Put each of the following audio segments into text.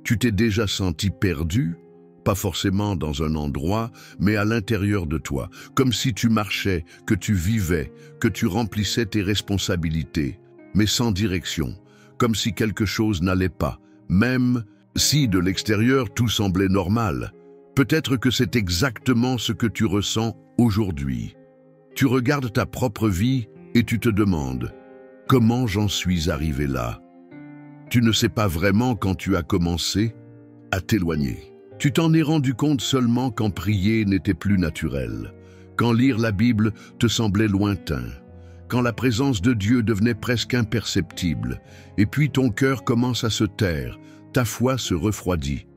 Tu t'es déjà senti perdu? Pas forcément dans un endroit, mais à l'intérieur de toi, comme si tu marchais, que tu vivais, que tu remplissais tes responsabilités, mais sans direction, comme si quelque chose n'allait pas, même si de l'extérieur tout semblait normal. Peut-être que c'est exactement ce que tu ressens aujourd'hui. Tu regardes ta propre vie et tu te demandes « Comment j'en suis arrivé là ?» Tu ne sais pas vraiment quand tu as commencé à t'éloigner. Tu t'en es rendu compte seulement quand prier n'était plus naturel, quand lire la Bible te semblait lointain, quand la présence de Dieu devenait presque imperceptible, et puis ton cœur commence à se taire, ta foi se refroidit,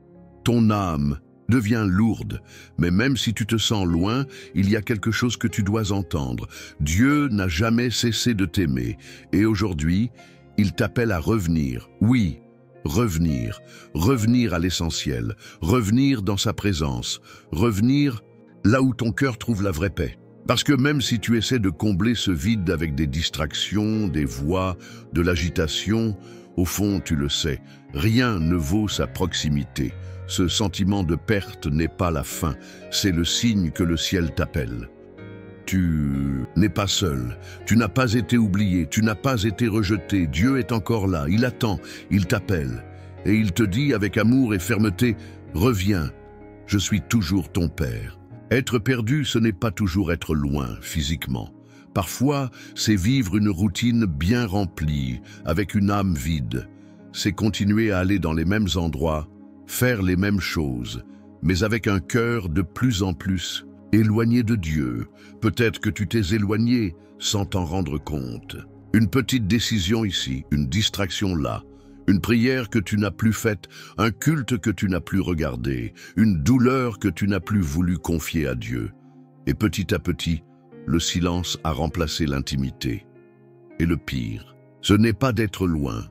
ton âme devient lourde, mais même si tu te sens loin, il y a quelque chose que tu dois entendre. Dieu n'a jamais cessé de t'aimer, et aujourd'hui, il t'appelle à revenir. Oui, revenir, revenir à l'essentiel, revenir dans sa présence, revenir là où ton cœur trouve la vraie paix. Parce que même si tu essaies de combler ce vide avec des distractions, des voix, de l'agitation, au fond, tu le sais, rien ne vaut sa proximité. Ce sentiment de perte n'est pas la fin, c'est le signe que le ciel t'appelle. Tu n'es pas seul, tu n'as pas été oublié, tu n'as pas été rejeté, Dieu est encore là, il attend, il t'appelle. Et il te dit avec amour et fermeté, « Reviens, je suis toujours ton Père ». Être perdu, ce n'est pas toujours être loin physiquement. Parfois, c'est vivre une routine bien remplie, avec une âme vide. C'est continuer à aller dans les mêmes endroits, faire les mêmes choses, mais avec un cœur de plus en plus éloigné de Dieu. Peut-être que tu t'es éloigné sans t'en rendre compte. Une petite décision ici, une distraction là, une prière que tu n'as plus faite, un culte que tu n'as plus regardé, une douleur que tu n'as plus voulu confier à Dieu. Et petit à petit, le silence a remplacé l'intimité. Et le pire, ce n'est pas d'être loin,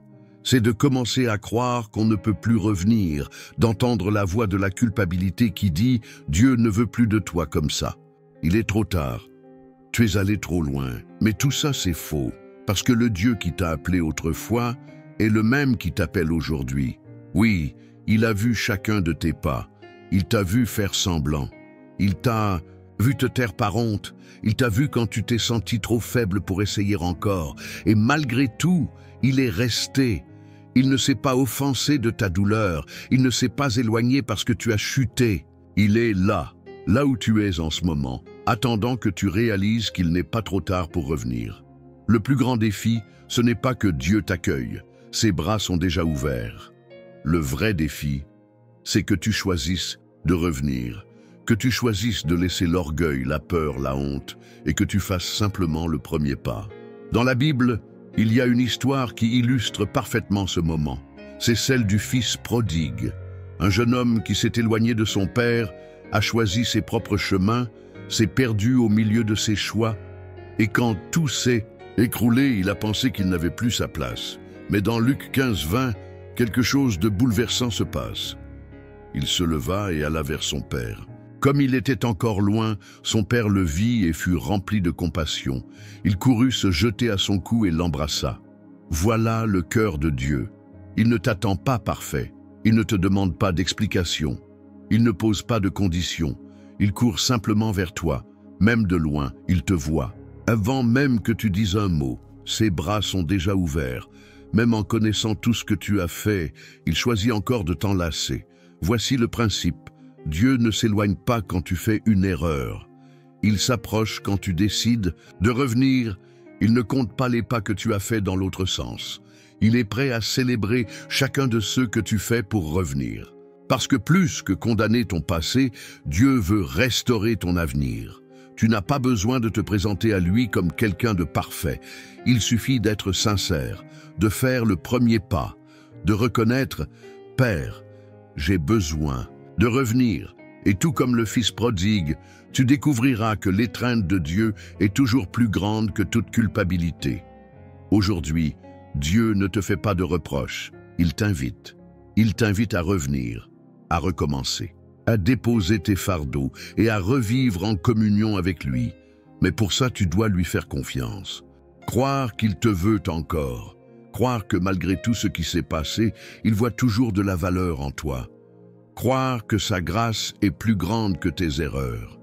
c'est de commencer à croire qu'on ne peut plus revenir, d'entendre la voix de la culpabilité qui dit « Dieu ne veut plus de toi comme ça. Il est trop tard. Tu es allé trop loin. » Mais tout ça, c'est faux, parce que le Dieu qui t'a appelé autrefois est le même qui t'appelle aujourd'hui. Oui, il a vu chacun de tes pas. Il t'a vu faire semblant. Il t'a vu te taire par honte. Il t'a vu quand tu t'es senti trop faible pour essayer encore. Et malgré tout, il est resté. Il ne s'est pas offensé de ta douleur. Il ne s'est pas éloigné parce que tu as chuté. Il est là, là où tu es en ce moment, attendant que tu réalises qu'il n'est pas trop tard pour revenir. Le plus grand défi, ce n'est pas que Dieu t'accueille. Ses bras sont déjà ouverts. Le vrai défi, c'est que tu choisisses de revenir, que tu choisisses de laisser l'orgueil, la peur, la honte, et que tu fasses simplement le premier pas. Dans la Bible, il y a une histoire qui illustre parfaitement ce moment. C'est celle du fils prodigue. Un jeune homme qui s'est éloigné de son père, a choisi ses propres chemins, s'est perdu au milieu de ses choix, et quand tout s'est écroulé, il a pensé qu'il n'avait plus sa place. Mais dans Luc 15-20, quelque chose de bouleversant se passe. Il se leva et alla vers son père. Comme il était encore loin, son père le vit et fut rempli de compassion. Il courut se jeter à son cou et l'embrassa. Voilà le cœur de Dieu. Il ne t'attend pas parfait. Il ne te demande pas d'explication. Il ne pose pas de conditions. Il court simplement vers toi. Même de loin, il te voit. Avant même que tu dises un mot, ses bras sont déjà ouverts. Même en connaissant tout ce que tu as fait, il choisit encore de t'enlacer. Voici le principe. Dieu ne s'éloigne pas quand tu fais une erreur. Il s'approche quand tu décides de revenir. Il ne compte pas les pas que tu as faits dans l'autre sens. Il est prêt à célébrer chacun de ceux que tu fais pour revenir. Parce que plus que condamner ton passé, Dieu veut restaurer ton avenir. Tu n'as pas besoin de te présenter à lui comme quelqu'un de parfait. Il suffit d'être sincère, de faire le premier pas, de reconnaître « Père, j'ai besoin » de revenir. Et tout comme le fils prodigue, tu découvriras que l'étreinte de Dieu est toujours plus grande que toute culpabilité. Aujourd'hui, Dieu ne te fait pas de reproches. Il t'invite. Il t'invite à revenir, à recommencer, à déposer tes fardeaux et à revivre en communion avec lui. Mais pour ça, tu dois lui faire confiance. Croire qu'il te veut encore. Croire que malgré tout ce qui s'est passé, il voit toujours de la valeur en toi. Croire que sa grâce est plus grande que tes erreurs.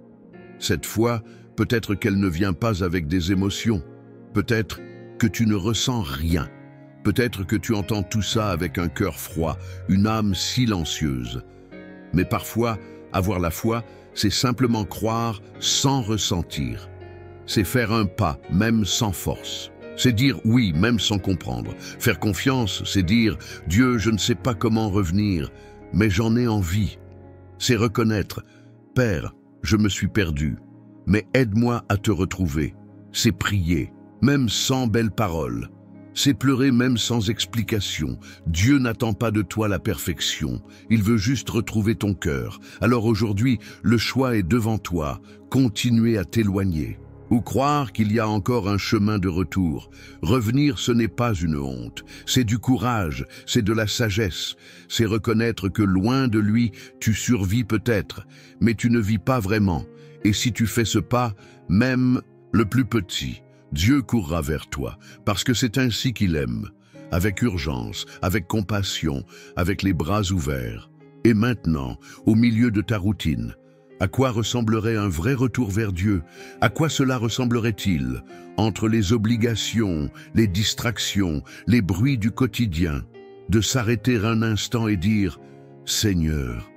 Cette fois, peut-être qu'elle ne vient pas avec des émotions. Peut-être que tu ne ressens rien. Peut-être que tu entends tout ça avec un cœur froid, une âme silencieuse. Mais parfois, avoir la foi, c'est simplement croire sans ressentir. C'est faire un pas, même sans force. C'est dire oui, même sans comprendre. Faire confiance, c'est dire « Dieu, je ne sais pas comment revenir, mais j'en ai envie ». C'est reconnaître « Père, je me suis perdu, mais aide-moi à te retrouver ». C'est prier, même sans belles paroles. C'est pleurer même sans explication. Dieu n'attend pas de toi la perfection. Il veut juste retrouver ton cœur. Alors aujourd'hui, le choix est devant toi. Continuer à t'éloigner. Ou croire qu'il y a encore un chemin de retour. Revenir, ce n'est pas une honte. C'est du courage, c'est de la sagesse. C'est reconnaître que loin de lui, tu survis peut-être, mais tu ne vis pas vraiment. Et si tu fais ce pas, même le plus petit, Dieu courra vers toi, parce que c'est ainsi qu'il aime. Avec urgence, avec compassion, avec les bras ouverts. Et maintenant, au milieu de ta routine, à quoi ressemblerait un vrai retour vers Dieu? À quoi cela ressemblerait-il? Entre les obligations, les distractions, les bruits du quotidien, de s'arrêter un instant et dire « Seigneur,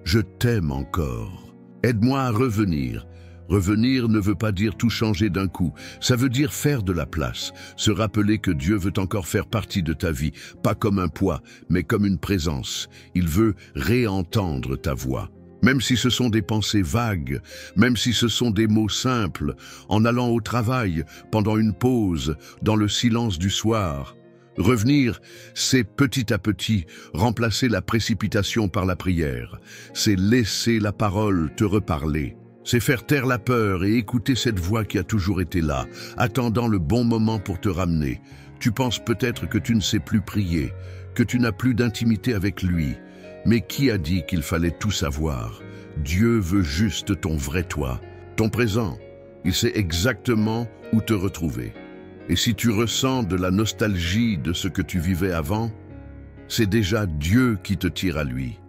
je t'aime encore. Aide-moi à revenir. » Revenir ne veut pas dire tout changer d'un coup. Ça veut dire faire de la place, se rappeler que Dieu veut encore faire partie de ta vie, pas comme un poids, mais comme une présence. Il veut réentendre ta voix. Même si ce sont des pensées vagues, même si ce sont des mots simples, en allant au travail, pendant une pause, dans le silence du soir. Revenir, c'est petit à petit remplacer la précipitation par la prière. C'est laisser la parole te reparler. C'est faire taire la peur et écouter cette voix qui a toujours été là, attendant le bon moment pour te ramener. Tu penses peut-être que tu ne sais plus prier, que tu n'as plus d'intimité avec lui. Mais qui a dit qu'il fallait tout savoir? Dieu veut juste ton vrai toi, ton présent. Il sait exactement où te retrouver. Et si tu ressens de la nostalgie de ce que tu vivais avant, c'est déjà Dieu qui te tire à lui.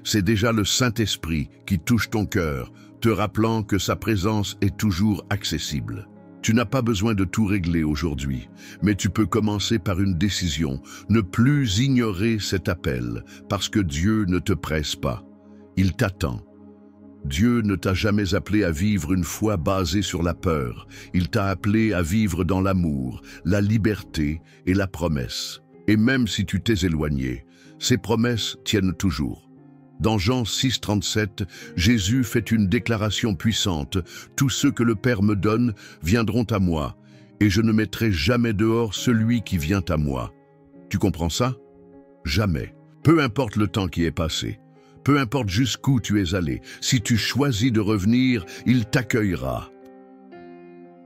C'est déjà le Saint-Esprit qui touche ton cœur, te rappelant que sa présence est toujours accessible. Tu n'as pas besoin de tout régler aujourd'hui, mais tu peux commencer par une décision, ne plus ignorer cet appel, parce que Dieu ne te presse pas. Il t'attend. Dieu ne t'a jamais appelé à vivre une foi basée sur la peur. Il t'a appelé à vivre dans l'amour, la liberté et la promesse. Et même si tu t'es éloigné, ces promesses tiennent toujours. Dans Jean 6, 37, Jésus fait une déclaration puissante. « Tous ceux que le Père me donne viendront à moi, et je ne mettrai jamais dehors celui qui vient à moi. » Tu comprends ça? Jamais. Peu importe le temps qui est passé, peu importe jusqu'où tu es allé, si tu choisis de revenir, il t'accueillera.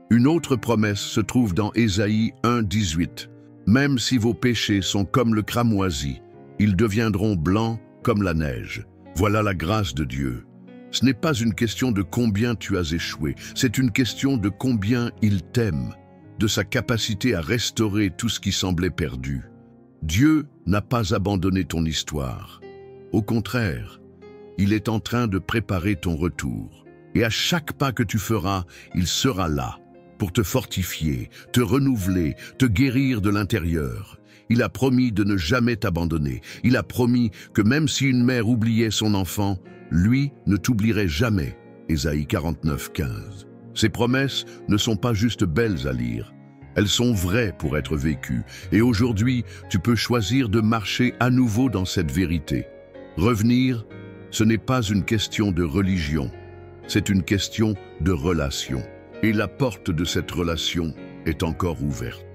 Une autre promesse se trouve dans Ésaïe 1, 18. « Même si vos péchés sont comme le cramoisi, ils deviendront blancs comme la neige. » Voilà la grâce de Dieu. Ce n'est pas une question de combien tu as échoué, c'est une question de combien il t'aime, de sa capacité à restaurer tout ce qui semblait perdu. Dieu n'a pas abandonné ton histoire. Au contraire, il est en train de préparer ton retour. Et à chaque pas que tu feras, il sera là pour te fortifier, te renouveler, te guérir de l'intérieur. Il a promis de ne jamais t'abandonner. Il a promis que même si une mère oubliait son enfant, lui ne t'oublierait jamais. Ésaïe 49, 15. Ces promesses ne sont pas juste belles à lire. Elles sont vraies pour être vécues. Et aujourd'hui, tu peux choisir de marcher à nouveau dans cette vérité. Revenir, ce n'est pas une question de religion. C'est une question de relation. Et la porte de cette relation est encore ouverte.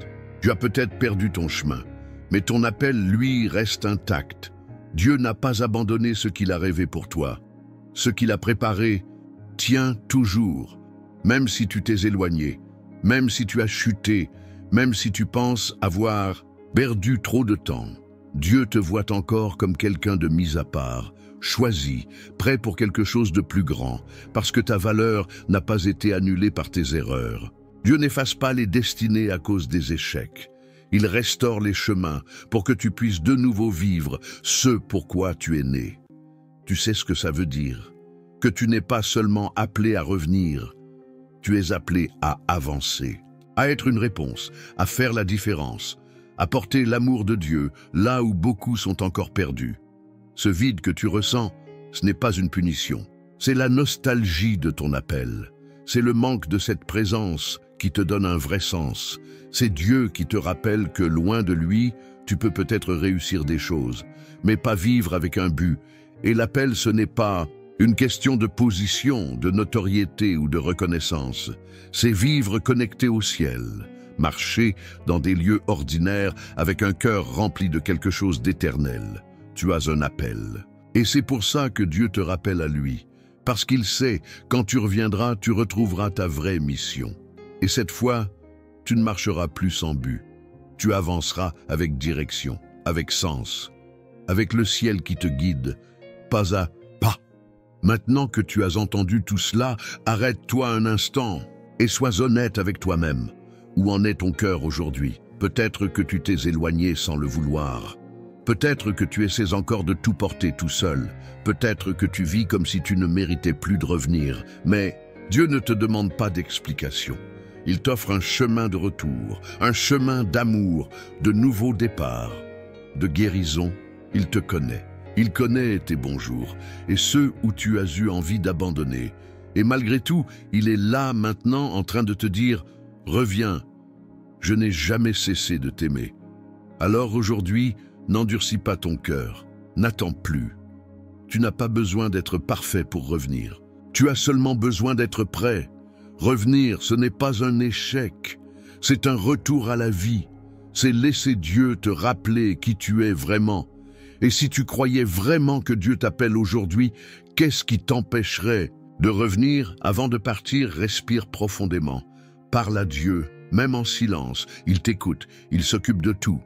Tu as peut-être perdu ton chemin, mais ton appel, lui, reste intact. Dieu n'a pas abandonné ce qu'il a rêvé pour toi. Ce qu'il a préparé tient toujours, même si tu t'es éloigné, même si tu as chuté, même si tu penses avoir perdu trop de temps. Dieu te voit encore comme quelqu'un de mis à part, choisi, prêt pour quelque chose de plus grand, parce que ta valeur n'a pas été annulée par tes erreurs. Dieu n'efface pas les destinées à cause des échecs. Il restaure les chemins pour que tu puisses de nouveau vivre ce pourquoi tu es né. Tu sais ce que ça veut dire? Que tu n'es pas seulement appelé à revenir, tu es appelé à avancer, à être une réponse, à faire la différence, à porter l'amour de Dieu là où beaucoup sont encore perdus. Ce vide que tu ressens, ce n'est pas une punition, c'est la nostalgie de ton appel. C'est le manque de cette présence qui te donne un vrai sens. C'est Dieu qui te rappelle que loin de lui, tu peux peut-être réussir des choses, mais pas vivre avec un but. Et l'appel, ce n'est pas une question de position, de notoriété ou de reconnaissance. C'est vivre connecté au ciel, marcher dans des lieux ordinaires avec un cœur rempli de quelque chose d'éternel. Tu as un appel. Et c'est pour ça que Dieu te rappelle à lui. Parce qu'il sait, quand tu reviendras, tu retrouveras ta vraie mission. Et cette fois, tu ne marcheras plus sans but. Tu avanceras avec direction, avec sens, avec le ciel qui te guide, pas à pas. Maintenant que tu as entendu tout cela, arrête-toi un instant et sois honnête avec toi-même. Où en est ton cœur aujourd'hui? Peut-être que tu t'es éloigné sans le vouloir. Peut-être que tu essaies encore de tout porter tout seul. Peut-être que tu vis comme si tu ne méritais plus de revenir. Mais Dieu ne te demande pas d'explication. Il t'offre un chemin de retour, un chemin d'amour, de nouveau départ, de guérison. Il te connaît. Il connaît tes bons jours et ceux où tu as eu envie d'abandonner. Et malgré tout, il est là maintenant en train de te dire « Reviens, je n'ai jamais cessé de t'aimer. » Alors aujourd'hui, n'endurcis pas ton cœur, n'attends plus. Tu n'as pas besoin d'être parfait pour revenir. Tu as seulement besoin d'être prêt. Revenir, ce n'est pas un échec, c'est un retour à la vie. C'est laisser Dieu te rappeler qui tu es vraiment. Et si tu croyais vraiment que Dieu t'appelle aujourd'hui, qu'est-ce qui t'empêcherait de revenir? Avant de partir, respire profondément. Parle à Dieu, même en silence. Il t'écoute, il s'occupe de tout.